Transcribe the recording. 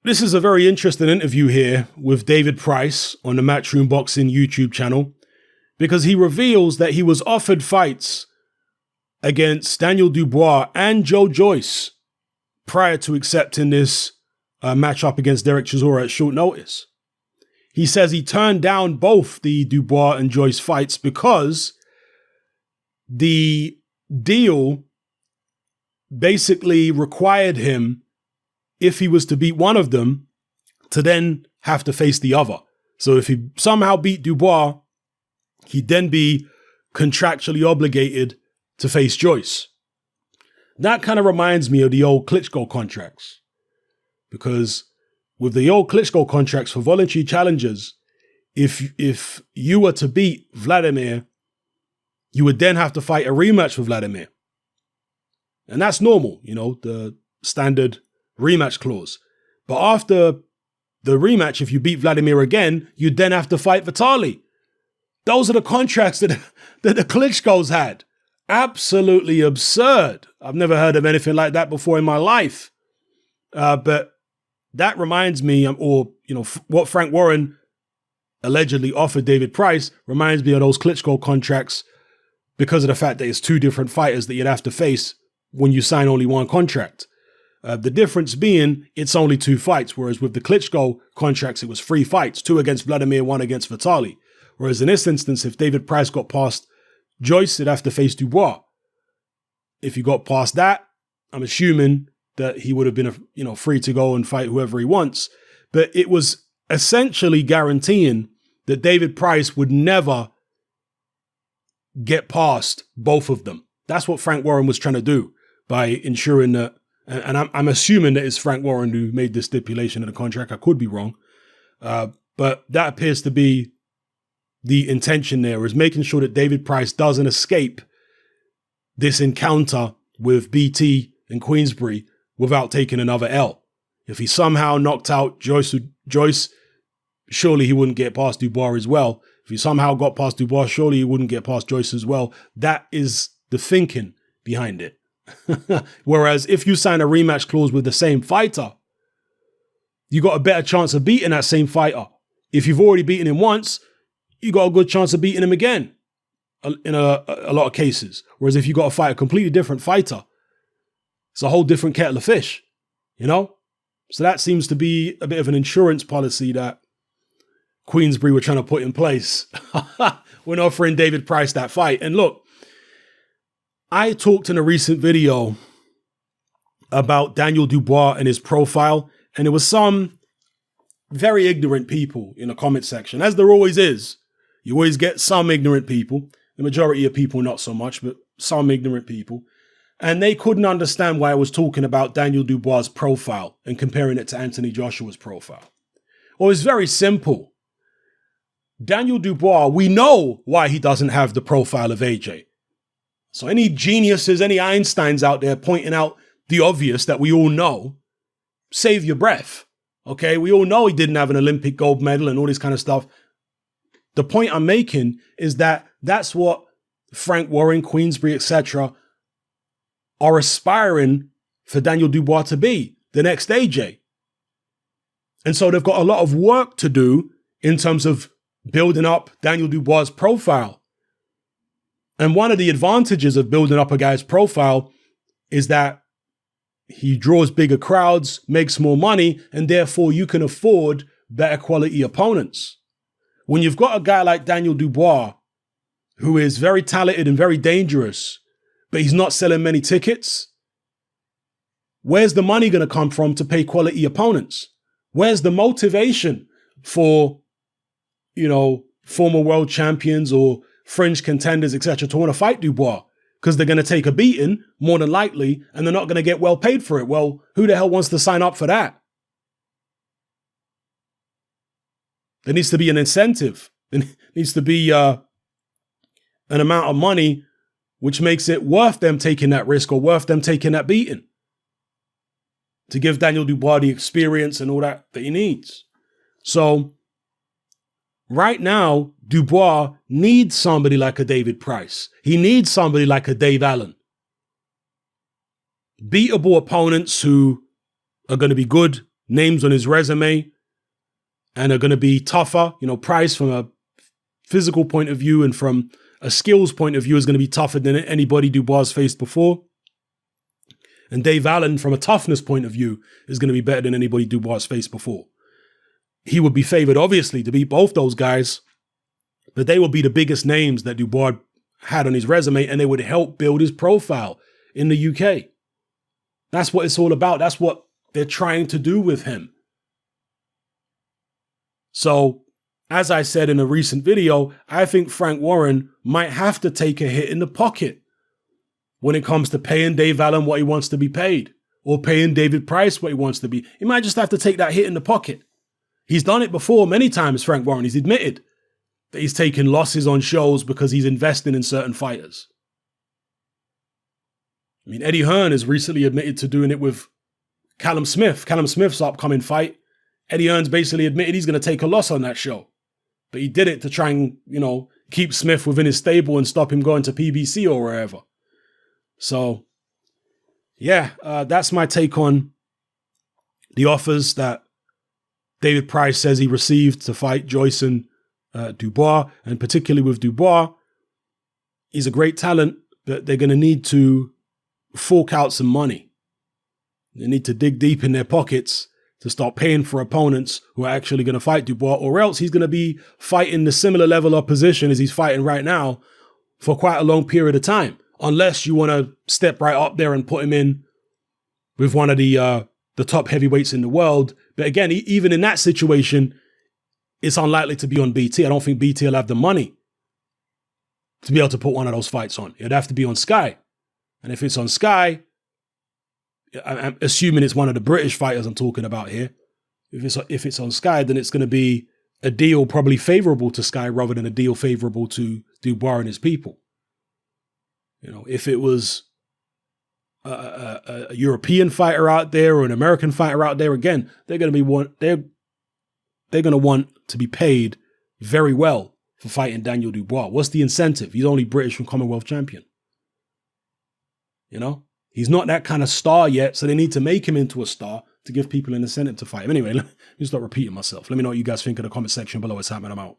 This is a very interesting interview here with David Price on the Matchroom Boxing YouTube channel, because he reveals that he was offered fights against Daniel Dubois and Joyce prior to accepting this matchup against Derek Chisora at short notice. He says he turned down both the Dubois and Joyce fights because the deal basically required him, if he was to beat one of them, to then have to face the other. So if he somehow beat Dubois, he'd then be contractually obligated to face Joyce. That kind of reminds me of the old Klitschko contracts, because with the old Klitschko contracts for voluntary challengers, if you were to beat Vladimir, you would then have to fight a rematch with Vladimir. And that's normal, the standard rematch clause. But after the rematch, if you beat Vladimir again, you'd then have to fight Vitaly. Those are the contracts that the Klitschkos had. Absolutely absurd. I've never heard of anything like that before in my life. But that reminds me, what Frank Warren allegedly offered David Price reminds me of those Klitschko contracts, because of the fact that it's two different fighters that you'd have to face when you sign only one contract. The difference being it's only two fights, whereas with the Klitschko contracts, it was 3 fights, 2 against Vladimir, 1 against Vitaly. Whereas in this instance, if David Price got past Joyce, he'd have to face Dubois. If he got past that, I'm assuming that he would have been, free to go and fight whoever he wants. But it was essentially guaranteeing that David Price would never get past both of them. That's what Frank Warren was trying to do by ensuring that, and I'm assuming that it's Frank Warren who made this stipulation in the contract. I could be wrong. But that appears to be the intention there, is making sure that David Price doesn't escape this encounter with BT and Queensbury without taking another L. If he somehow knocked out Joyce, surely he wouldn't get past Dubois as well. If he somehow got past Dubois, surely he wouldn't get past Joyce as well. That is the thinking behind it. Whereas if you sign a rematch clause with the same fighter, you got a better chance of beating that same fighter. If you've already beaten him once, you got a good chance of beating him again in a lot of cases. Whereas if you got to fight a completely different fighter, it's a whole different kettle of fish, So that seems to be a bit of an insurance policy that Queensbury were trying to put in place when offering David Price that fight. And look, I talked in a recent video about Daniel Dubois and his profile, and there was some very ignorant people in the comment section, as there always is. You always get some ignorant people, the majority of people not so much, but some ignorant people. And they couldn't understand why I was talking about Daniel Dubois' profile and comparing it to Anthony Joshua's profile. Well, it's very simple. Daniel Dubois, we know why he doesn't have the profile of AJ. So any geniuses, any Einsteins out there pointing out the obvious that we all know, save your breath. Okay, we all know he didn't have an Olympic gold medal and all this kind of stuff. The point I'm making is that that's what Frank Warren, Queensbury, etc. are aspiring for Daniel Dubois to be, the next AJ. And so they've got a lot of work to do in terms of building up Daniel Dubois' profile. And one of the advantages of building up a guy's profile is that he draws bigger crowds, makes more money, and therefore you can afford better quality opponents. When you've got a guy like Daniel Dubois, who is very talented and very dangerous, but he's not selling many tickets, where's the money going to come from to pay quality opponents? Where's the motivation for, former world champions or fringe contenders, etc., to want to fight Dubois? Because they're going to take a beating, more than likely, and they're not going to get well paid for it. Well, who the hell wants to sign up for that? There needs to be an incentive. There needs to be an amount of money which makes it worth them taking that risk or worth them taking that beating to give Daniel Dubois the experience and all that he needs. So right now, Dubois needs somebody like a David Price. He needs somebody like a Dave Allen. Beatable opponents who are going to be good names on his resume and are going to be tougher. You know, Price from a physical point of view and from a skills point of view is going to be tougher than anybody Dubois faced before. And Dave Allen, from a toughness point of view, is going to be better than anybody Dubois faced before. He would be favored, obviously, to beat both those guys, but they would be the biggest names that Dubois had on his resume, and they would help build his profile in the UK. That's what it's all about. That's what they're trying to do with him. So, as I said in a recent video, I think Frank Warren might have to take a hit in the pocket when it comes to paying Dave Allen what he wants to be paid, or paying David Price what he wants to be. He might just have to take that hit in the pocket. He's done it before many times, Frank Warren. He's admitted that he's taken losses on shows because he's investing in certain fighters. I mean, Eddie Hearn has recently admitted to doing it with Callum Smith. Callum Smith's upcoming fight. Eddie Hearn's basically admitted he's going to take a loss on that show. But he did it to try and, keep Smith within his stable and stop him going to PBC or wherever. So, yeah, that's my take on the offers that David Price says he received to fight Joyce and Dubois, and particularly with Dubois. He's a great talent, but they're going to need to fork out some money. They need to dig deep in their pockets to start paying for opponents who are actually going to fight Dubois, or else he's going to be fighting the similar level of position as he's fighting right now for quite a long period of time, unless you want to step right up there and put him in with one of the top heavyweights in the world. But again, even in that situation, it's unlikely to be on BT. I don't think BT will have the money to be able to put one of those fights on. It'd have to be on Sky. And if it's on Sky, I'm assuming it's one of the British fighters I'm talking about here. If it's on Sky, then it's going to be a deal probably favorable to Sky rather than a deal favorable to Dubois and his people. If it was a European fighter out there or an American fighter out there, again, they're going to want to be paid very well for fighting Daniel Dubois. What's the incentive? He's only British and Commonwealth champion. He's not that kind of star yet, so they need to make him into a star to give people an incentive to fight him. Anyway, let me start repeating myself. Let me know what you guys think in the comment section below. It's happening. I'm out.